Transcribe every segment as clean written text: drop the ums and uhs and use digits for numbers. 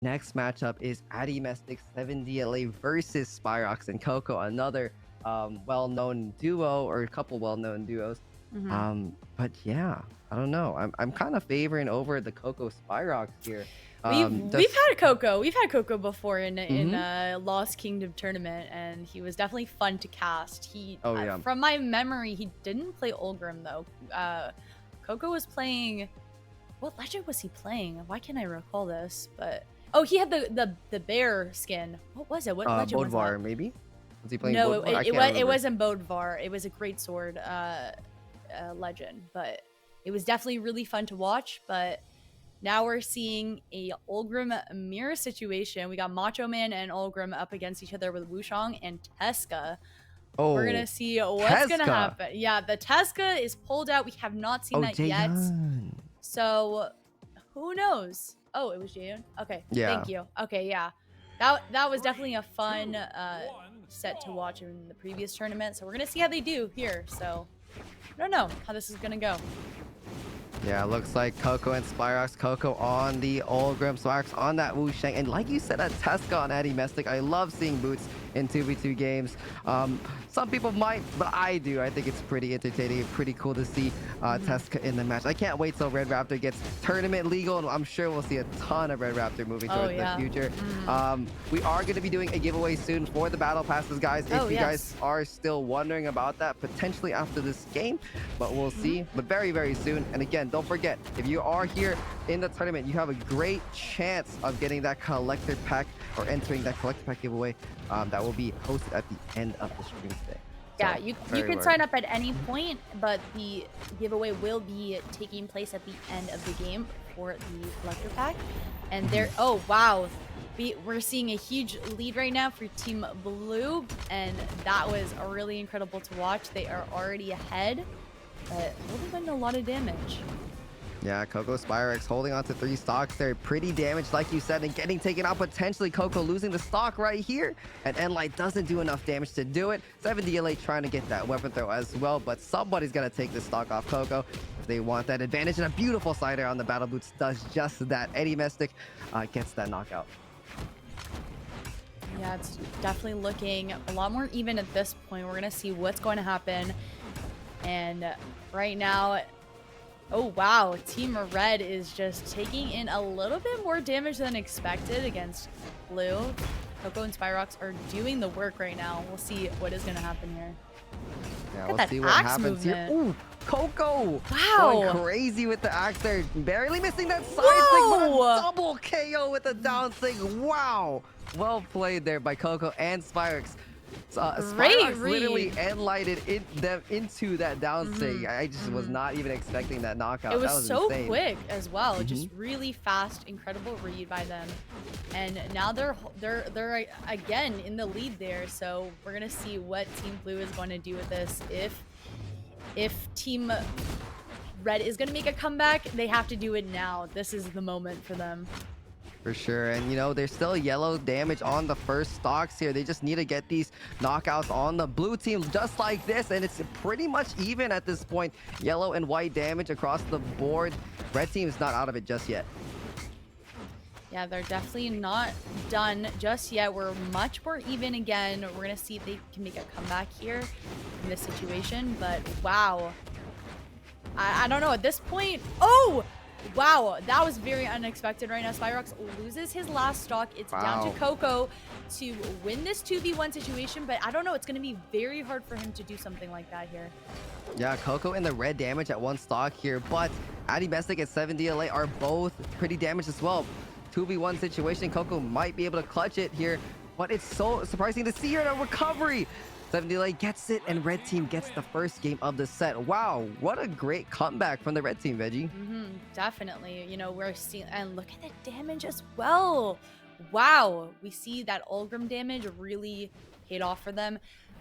Next matchup is Addymestic 7DLA versus Spyrox and Koko, another well-known duo or a couple well-known duos. Hmm. But yeah, I don't know. I'm kind of favoring over the Koko Spyrox here. We've Just had Koko. We've had Koko before in mm-hmm. Lost Kingdom tournament, and he was definitely fun to cast. Oh yeah. From my memory, he didn't play Ulgrim though. Koko was playing. What legend was he playing? Why can't I recall this? But oh, he had the bear skin. What was it? What legend was Bodvar that? maybe? Was he playing No, Bodvar? I it can't remember. wasn't Bodvar. It was a great sword legend, but it was definitely really fun to watch. But now we're seeing a Ulgrim mirror situation. We got Macho Man and Ulgrim up against each other with Wushang and Teska. We're Oh, gonna see what's gonna Teska. happen. Yeah, the Teska is pulled out. We have not seen Oh, that yet. Jaehyun. So who knows? Oh, it was Jaehyun. Okay, Yeah. thank you. Okay, yeah, that was definitely a fun set to watch in the previous tournament. So we're gonna see how they do here. So I don't know how this is gonna go. Yeah, looks like Koko and Spyrox. Koko on the Ulgrim, Spyrox on that Wushang. And like you said, that Teska on Addymestic. I love seeing boots in 2v2 games. Some people might, but I do. I think it's pretty entertaining, pretty cool to see Teska in the match. I can't wait till Red Raptor gets tournament legal, and I'm sure we'll see a ton of Red Raptor moving towards the future. We are going to be doing a giveaway soon for the battle passes, guys. If you guys are still wondering about that, potentially after this game, but we'll see. But very, very soon. And again, don't forget, if you are here in the tournament, you have a great chance of getting that collector pack or entering that collector pack giveaway that will be posted at the end of the stream today. Yeah, you can sign up at any point, but the giveaway will be taking place at the end of the game for the collector pack. And there, oh wow, we're seeing a huge lead right now for Team Blue, and that was really incredible to watch. They are already ahead, but holding in a lot of damage. Yeah, Koko Spyrox holding on to 3 stocks. They're pretty damaged, like you said, and getting taken out potentially. Koko losing the stock right here. And Enlight doesn't do enough damage to do it. 7DLA trying to get that weapon throw as well, but somebody's going to take the stock off Koko if they want that advantage. And a beautiful slider on the Battle Boots does just that. Addymestic gets that knockout. Yeah, it's definitely looking a lot more even at this point. We're going to see what's going to happen. And right now, oh wow, Team Red is just taking in a little bit more damage than expected against Blue. Koko and Spyrox are doing the work right now. We'll see what is going to happen here. Yeah, we'll see what happens here. Ooh, Koko! Wow! Going crazy with the axe there. Barely missing that side stick, but a double KO with the down stick. Wow! Well played there by Koko and Spyrox. Spyrox literally enlighted them into that down stick. I just was not even expecting that knockout. It was, that was so insane. quick as well. Just really fast, incredible read by them. And now they're again in the lead there. So we're gonna see what Team Blue is going to do with this. If Team Red is gonna make a comeback, they have to do it now. This is the moment for them. For sure. And, you know, there's still yellow damage on the first stocks here. They just need to get these knockouts on the blue team just like this. And it's pretty much even at this point. Yellow and white damage across the board. Red team is not out of it just yet. Yeah, they're definitely not done just yet. We're much more even again. We're going to see if they can make a comeback here in this situation. But wow. I don't know. At this point... Oh! Wow, that was very unexpected right now. Spyrox loses his last stock. It's down to Koko to win this 2v1 situation, but I don't know. It's going to be very hard for him to do something like that here. Yeah, Koko in the red damage at 1 stock here, but Addymestic and 7DLA are both pretty damaged as well. 2v1 situation, Koko might be able to clutch it here, but it's so surprising to see her in a recovery. 7DLA gets it, and red team gets the first game of the set. Wow, what a great comeback from the red team, Veggie. Definitely. You know, we're seeing, and look at the damage as well. Wow, we see that Ulgrim damage really paid off for them.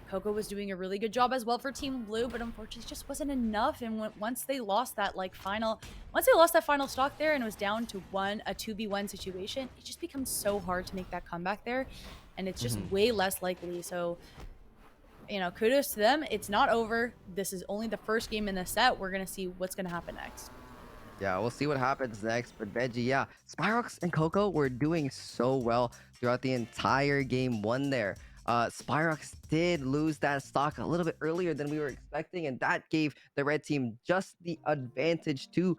Koko was doing a really good job as well for Team Blue, but unfortunately it just wasn't enough. And once they lost that final stock there and it was down to a 2v1 situation, it just becomes so hard to make that comeback there, and it's just way less likely. So, you know, kudos to them. It's not over. This is only the first game in the set. We're going to see what's going to happen next. Yeah, we'll see what happens next. But Veggie, yeah, Spyrox and Koko were doing so well throughout the entire game one there. Spyrox did lose that stock a little bit earlier than we were expecting, and that gave the red team just the advantage to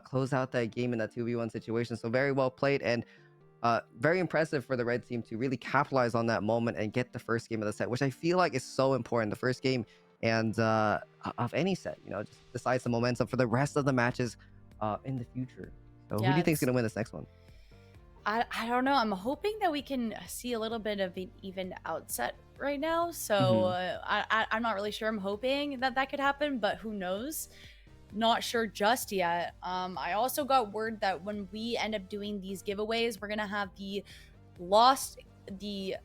close out that game in that 2v1 situation. So very well played, and very impressive for the red team to really capitalize on that moment and get the first game of the set, which I feel like is so important. The first game and of any set, just decides the momentum for the rest of the matches in the future. So who do Yeah, you think is going to win this next one? I don't know. I'm hoping that we can see a little bit of an even outset right now. So Hmm. I'm not really sure. I'm hoping that that could happen, but who knows? Not sure just yet. I also got word that when we end up doing these giveaways, we're gonna have lost the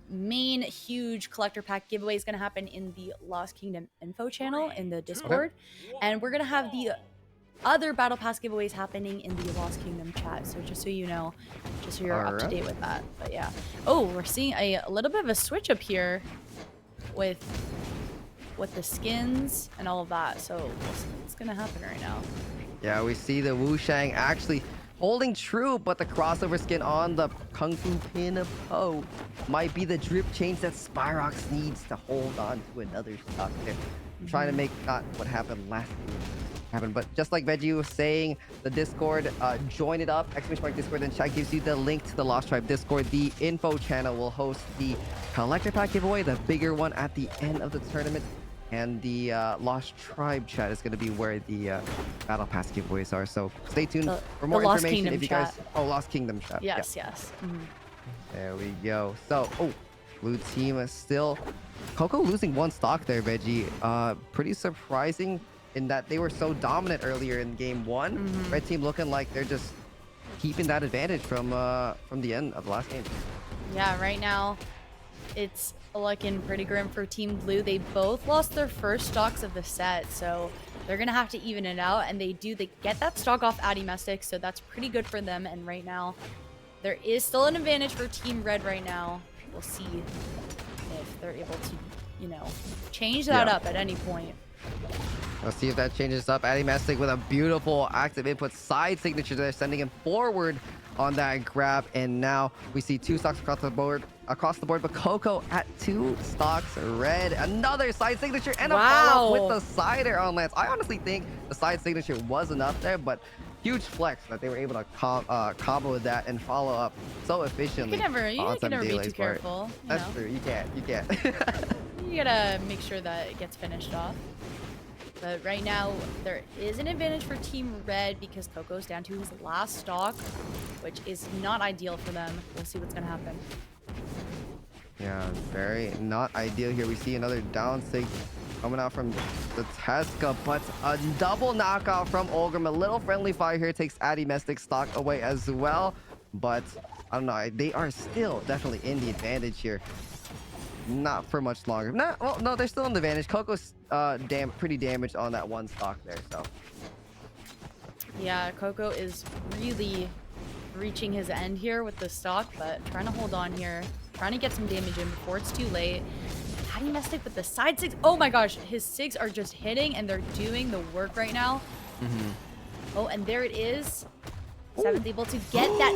main huge collector pack giveaway is gonna happen in the Lost Kingdom info channel in the Discord, and we're gonna have the other battle pass giveaways happening in the Lost Kingdom chat. So just so you know, just so you're All up to right. date with that. But yeah. Oh, we're seeing a little bit of a switch up here with the skins and all of that. So what's gonna happen right now? Yeah, we see the Wu Shang actually holding true, but the crossover skin on the Kung Fu Pin Po might be the drip change that Spyrox needs to hold on to another stock there. Trying to make not what happened last game happen, but just like Veggie was saying, the Discord, join it up, !mark Discord, and chat gives you the link to the Lost Tribe Discord. The info channel will host the collector pack giveaway, the bigger one at the end of the tournament. And the Lost Tribe chat is going to be where the Battle Pass giveaways are. So stay tuned for more Lost information. Kingdom If you chat. guys, oh, Lost Kingdom chat. Yes, yes. There we go. So, blue team is still Koko losing one stock there, Veggie. Pretty surprising in that they were so dominant earlier in game one. Red team looking like they're just keeping that advantage from the end of the last game. Yeah, right now it's looking pretty grim for Team Blue. They both lost their first stocks of the set, so they're gonna have to even it out, and they get that stock off Addymestic, so that's pretty good for them. And right now there is still an advantage for Team Red right now. We'll see if they're able to, change that up at any point. Let's see if that changes up. Addymestic with a beautiful active input side signature there, sending him forward on that grab. And now we see two stocks across the board. But Koko at 2 stocks red. Another side signature and a follow-up with the sider on Lance. I honestly think the side signature was enough there, but huge flex that they were able to combo that and follow up so efficiently. You can never be too careful. That's true. You can't. You gotta make sure that it gets finished off. But right now, there is an advantage for Team Red because Koko's down to his last stock, which is not ideal for them. We'll see what's gonna happen. Yeah, very not ideal here. We see another down sig coming out from the Tesca, but a double knockout from Olgrim. A little friendly fire here takes Addymestic stock away as well. But I don't know. They are still definitely in the advantage here. Not for much longer. No, they're still in the advantage. Koko's pretty damaged on that one stock there. So yeah, Koko is really reaching his end here with the stock, but trying to hold on here, trying to get some damage in before it's too late. Addymestic with the side sigs. Oh my gosh, his sigs are just hitting and they're doing the work right now. Oh, and there it is. Seven's able to get that.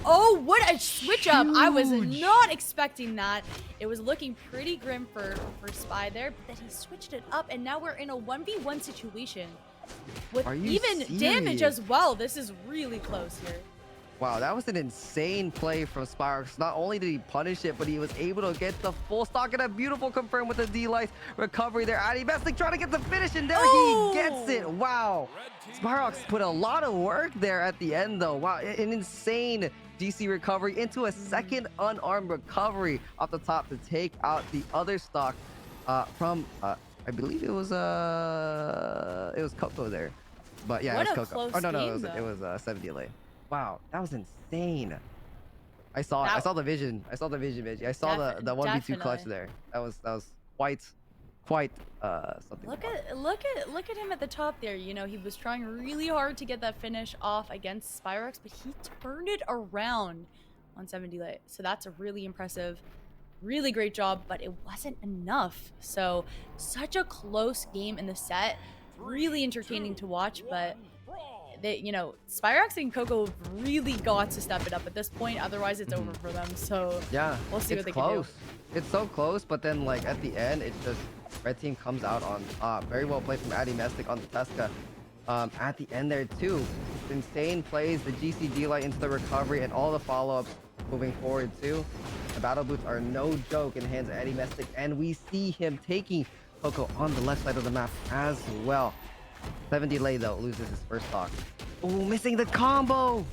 Oh, what a switch up. I was not expecting that. It was looking pretty grim for Spy there, but then he switched it up, and now we're in a 1v1 situation with even damage as well. This is really close here. Wow, that was an insane play from Spyrox. Not only did he punish it, but he was able to get the full stock and a beautiful confirm with the D-Light recovery there. Addymestic trying to get the finish, and there he gets it. Wow. Spyrox put a lot of work there at the end, though. Wow, an insane DC recovery into a second unarmed recovery off the top to take out the other stock from, I believe it was Koko there. But yeah, what it was Koko. Close no, game, it was 7DLA. Wow, that was insane. I saw the vision. I saw the vision, Veggie. I saw the 1v2 clutch there. That was quite something. Look at him at the top there. You know, he was trying really hard to get that finish off against Spyrox, but he turned it around on 7DLA. So that's a really impressive, really great job, but it wasn't enough. So such a close game in the set. Really entertaining to watch, but they, you know, Spyrox and Koko really got to step it up at this point. Otherwise, it's over for them. So Yeah, we'll see what they close. can do. It's so close, but then like at the end, it's just red team comes out on top. Very well played from Addymestic on the Tesca. At the end there too, insane plays, the SevenDLA into the recovery and all the follow-ups moving forward too. The battle boots are no joke in the hands of Addymestic, and we see him taking Koko on the left side of the map as well. SevenDLA though loses his first stock. Oh, missing the combo.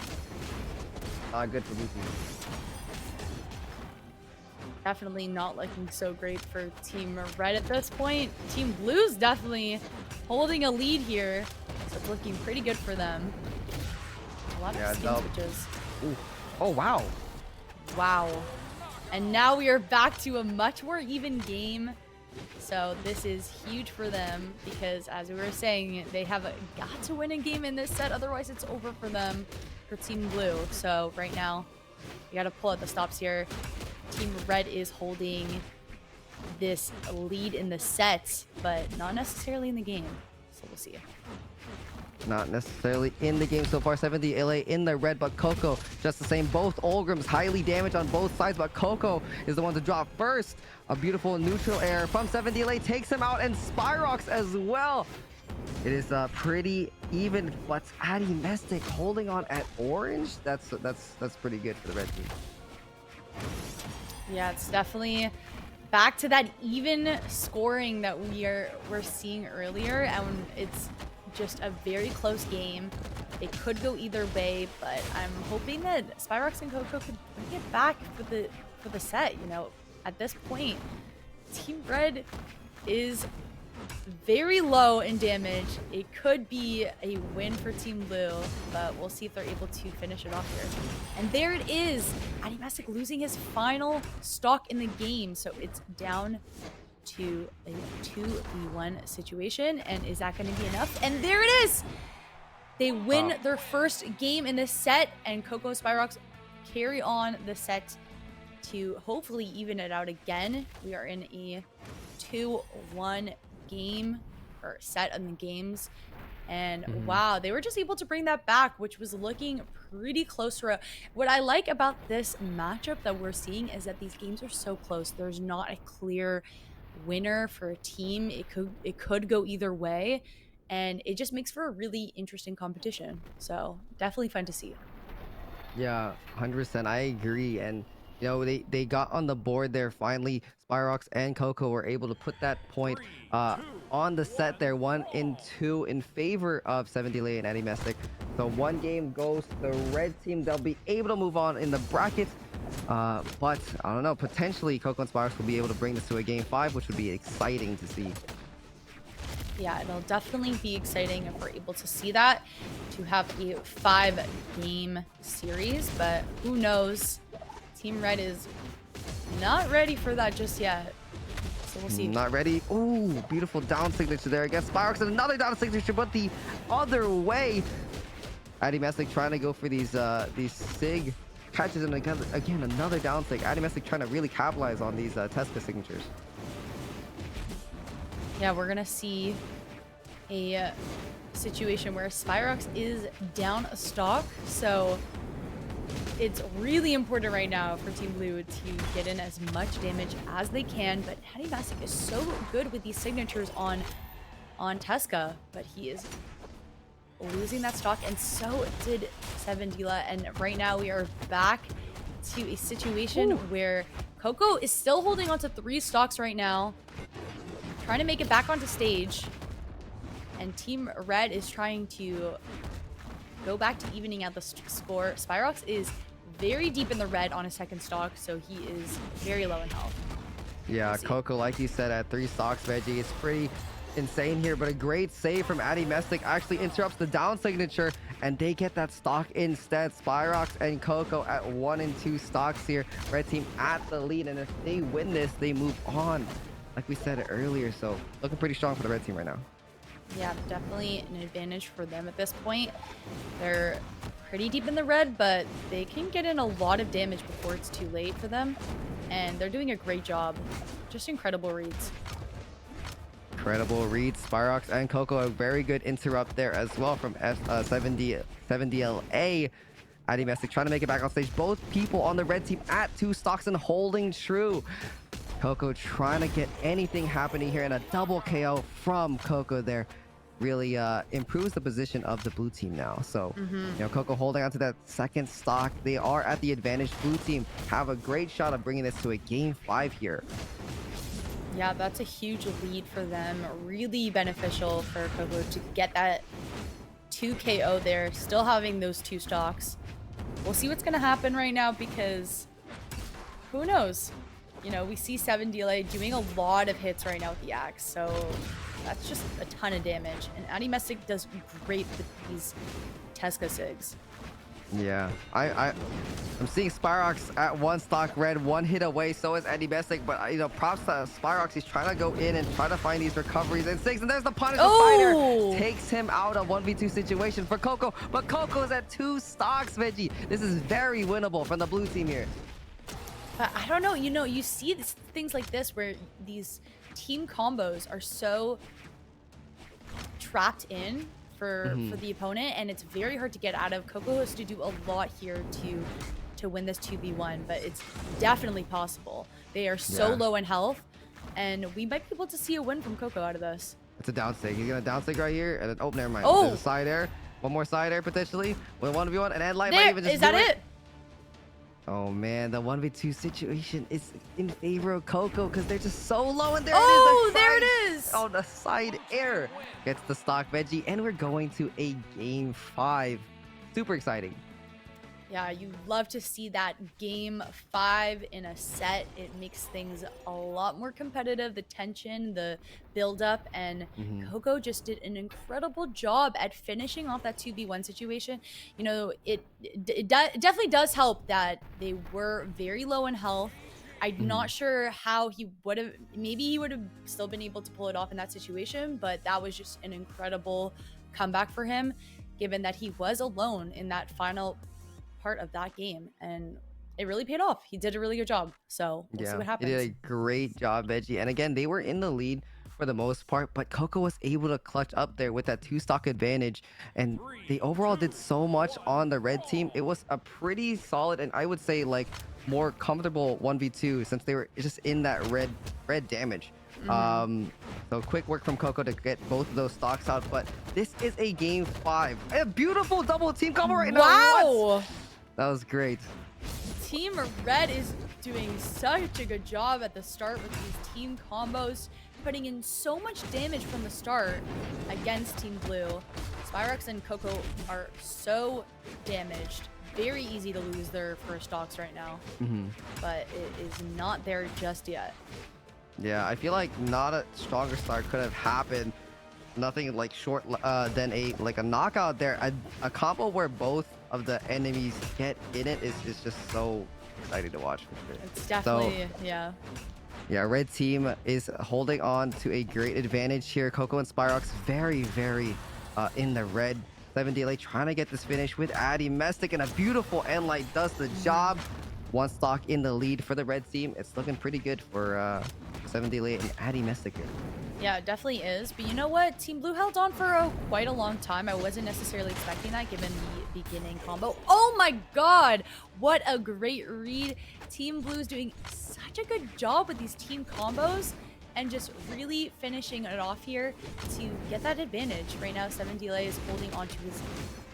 Good for Blue team. Definitely not looking so great for Team Red at this point. Team Blue's definitely holding a lead here. So it's looking pretty good for them. A lot of skin switches. Ooh. Oh, wow. Wow. And now we are back to a much more even game. So this is huge for them because, as we were saying, they have got to win a game in this set. Otherwise, it's over for them for Team Blue. So right now, you got to pull out the stops here. Team Red is holding this lead in the set, but not necessarily in the game. So we'll see. Not necessarily in the game so far. SevenDLA in the red, but Koko just the same. Both Olgrims highly damaged on both sides, but Koko is the one to drop first. A beautiful neutral air from SevenDLA takes him out, and Spyrox as well. It is pretty even, but Addymestic holding on at orange. That's pretty good for the red team. Yeah, it's definitely back to that even scoring that we're seeing earlier, and it's just a very close game. It could go either way, but I'm hoping that Spyrox and Koko could bring it back for the set. You know, at this point, Team Red is very low in damage. It could be a win for Team Blue, but we'll see if they're able to finish it off here. And there it is. Addymestic losing his final stock in the game. So it's down to a 2v1 situation. And is that going to be enough? And there it is. They win their first game in this set, and Koko and Spyrox carry on the set to hopefully even it out again. We are in a 2-1 game or set on the games, and wow, they were just able to bring that back, which was looking pretty close to what I like about this matchup that we're seeing is that these games are so close. There's not a clear winner for a team. It could go either way, and it just makes for a really interesting competition. So definitely fun to see. Yeah, 100%. I agree. And you know, they got on the board there finally. Spyrox and Koko were able to put that point on the set there, 1-2 in favor of SevenDLA and Addymestic. So one game goes to the red team. They'll be able to move on in the bracket. But I don't know, potentially Koko and Spyrox will be able to bring this to a game 5, which would be exciting to see. Yeah, it'll definitely be exciting if we're able to see that, to have a 5-game series, but who knows? Team Red is not ready for that just yet. So we'll see. Not ready. Ooh, beautiful down signature there. I guess Spyrox and another down signature, but the other way. Addymestic trying to go for these sig catches, and again another down sig. Addymestic trying to really capitalize on these Tesca signatures. Yeah, we're gonna see a situation where Spyrox is down a stock, so it's really important right now for Team Blue to get in as much damage as they can. But Addymestic is so good with these signatures on Tesca, but he is losing that stock, and so did SevenDLA. And right now we are back to a situation where Koko is still holding on to 3 stocks right now, trying to make it back onto stage, and Team Red is trying to go back to evening out the score. Spyrox is very deep in the red on a second stock, so he is very low in health. Yeah, Koko, like you said, at 3 stocks, Veggie, it's pretty insane here, but a great save from Addymestic actually interrupts the down signature, and they get that stock instead. Spyrox and Koko at 1 and 2 stocks here. Red team at the lead, and if they win this, they move on, like we said earlier. So looking pretty strong for the red team right now. Yeah, definitely an advantage for them at this point. They're pretty deep in the red, but they can get in a lot of damage before it's too late for them, and they're doing a great job. Just incredible reads. Incredible read. Spyrox and Koko, a very good interrupt there as well from 7DLA. Addymestic trying to make it back on stage. Both people on the red team at 2 stocks and holding true. Koko trying to get anything happening here, and a double KO from Koko there really improves the position of the blue team now. So, you know, Koko holding on to that second stock. They are at the advantage. Blue team have a great shot of bringing this to a game 5 here. Yeah, that's a huge lead for them. Really beneficial for Koko to get that 2 KO there, still having those 2 stocks. We'll see what's going to happen right now because who knows? You know, we see 7DLA doing a lot of hits right now with the axe, so that's just a ton of damage. And Addymestic does great with these Tesca Sigs. Yeah, I'm seeing Spyrox at 1 stock red, 1 hit away. So is Addymestic, but you know, props to Spyrox. He's trying to go in and try to find these recoveries. And 6, and there's the punish. The fighter takes him out. A 1v2 situation for Koko, but Koko's at 2 stocks. Veggie, this is very winnable from the blue team here. But I don't know. You know, you see things like this where these team combos are so trapped in for the opponent, and it's very hard to get out of. Koko has to do a lot here to win this 2v1, but it's definitely possible. They are so low in health, and we might be able to see a win from Koko out of this. It's a down stake. He's gonna down stake right here, and then never mind. Oh, there's a side air. One more side air potentially with 1v1, and then light there, might even just is that it? Oh man, the 1v2 situation is in favor of Koko because they're just so low, and there there it is. Oh, the side air gets the stock Veggie, and we're going to a game 5. Super exciting. Yeah, you love to see that game 5 in a set. It makes things a lot more competitive, the tension, the build-up, and Koko just did an incredible job at finishing off that 2v1 situation. You know, it definitely does help that they were very low in health. I'm not sure how he would have, maybe he would have still been able to pull it off in that situation, but that was just an incredible comeback for him, given that he was alone in that final part of that game, and it really paid off. He did a really good job, so we'll see what happens. He did a great job, Veggie, and again, they were in the lead for the most part, but Koko was able to clutch up there with that 2 stock advantage, and they overall did so much on the red team. It was a pretty solid, and I would say like more comfortable 1v2 since they were just in that red damage. So quick work from Koko to get both of those stocks out, but this is a game 5. A beautiful double team combo right now. Wow, that was great. Team Red is doing such a good job at the start with these team combos, putting in so much damage from the start against Team Blue. Spyrox and Koko are so damaged. Very easy to lose their first stocks right now, but it is not there just yet. Yeah, I feel like not a stronger start could have happened. Nothing like short than a knockout there. A combo where both of the enemies get in it is just so exciting to watch for sure. It's definitely, yeah. Yeah, red team is holding on to a great advantage here. Koko and Spyrox very in the red. 7DLA trying to get this finish with Addymestic, and a beautiful end light does the job. 1 stock in the lead for the red team. It's looking pretty good for 7DLA and Addymestic here. Yeah, it definitely is. But you know what? Team Blue held on for quite a long time. I wasn't necessarily expecting that given the beginning combo. Oh my god! What a great read. Team Blue's doing such a good job with these team combos and just really finishing it off here to get that advantage. Right now, 7DLA is holding on to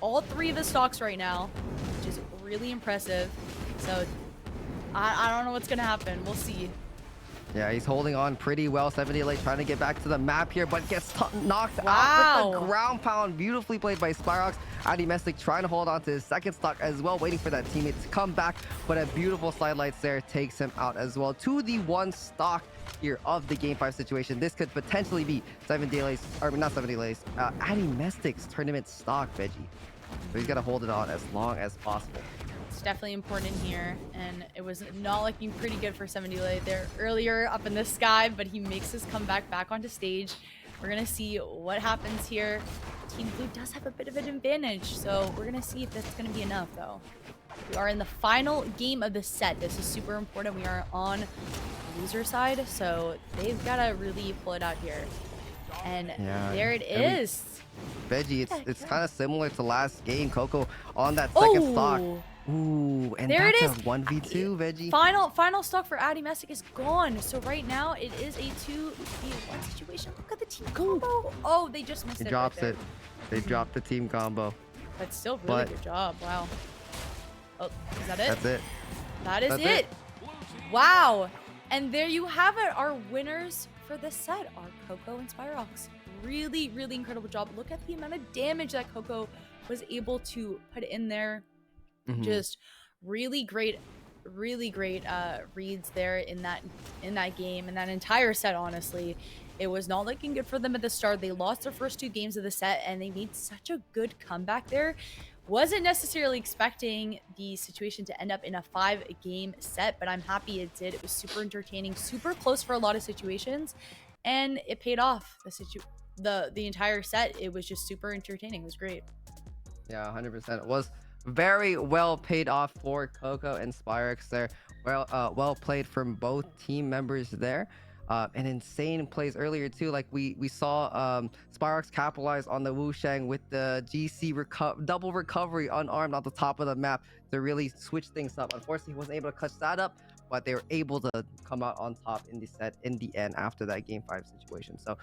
all 3 of the stocks right now, which is really impressive. So I don't know what's going to happen. We'll see. Yeah, he's holding on pretty well. 7DLA trying to get back to the map here, but gets knocked out with the ground pound. Beautifully played by Spyrox. Addymestic trying to hold on to his second stock as well, waiting for that teammate to come back, but a beautiful sidelights there takes him out as well to the 1 stock here of the game 5 situation. This could potentially be 7DLA's, or not 7DLA's, Addymestic's tournament stock, Veggie. So he's got to hold it on as long as possible. It's definitely important here, and it was not looking pretty good for 7DLA there earlier up in the sky, but he makes his comeback back onto stage. We're gonna see what happens here. Team Blue does have a bit of an advantage, so we're gonna see if that's gonna be enough though. We are in the final game of the set. This is super important. We are on the loser side, so they've got to really pull it out here. And Yeah, there it and is. Veggie, Look at it's that kind of similar to last game. Koko on that second stock. Oh, Ooh, and there it that's a is. 1v2, Veggie. Final stock for Addymestic is gone. So right now it is a 2v1 situation. Look at the team combo. Oh, they just missed He it right drops there. it. They dropped the team combo. But still really But good job. Wow. Oh, is that it? that's it. That is That's it. Wow. And there you have it. Our winners for this set are Koko and Spyrox. Really, really incredible job. Look at the amount of damage that Koko was able to put in there. Just really great reads there in that game, and that entire set. Honestly, it was not looking good for them at the start. They lost their first 2 games of the set, and they made such a good comeback there. Wasn't necessarily expecting the situation to end up in a 5-game set, but I'm happy it did. It was super entertaining, super close for a lot of situations, and it paid off. The entire set, it was just super entertaining. It was great. Yeah, 100%. It was very well paid off for Koko and Spyrox there. Well played from both team members there. And insane plays earlier too. Like we saw Spyrox capitalize on the Wushang with the GC double recovery unarmed on the top of the map to really switch things up. Unfortunately, he wasn't able to clutch that up, but they were able to come out on top in the set in the end after that game 5 situation. So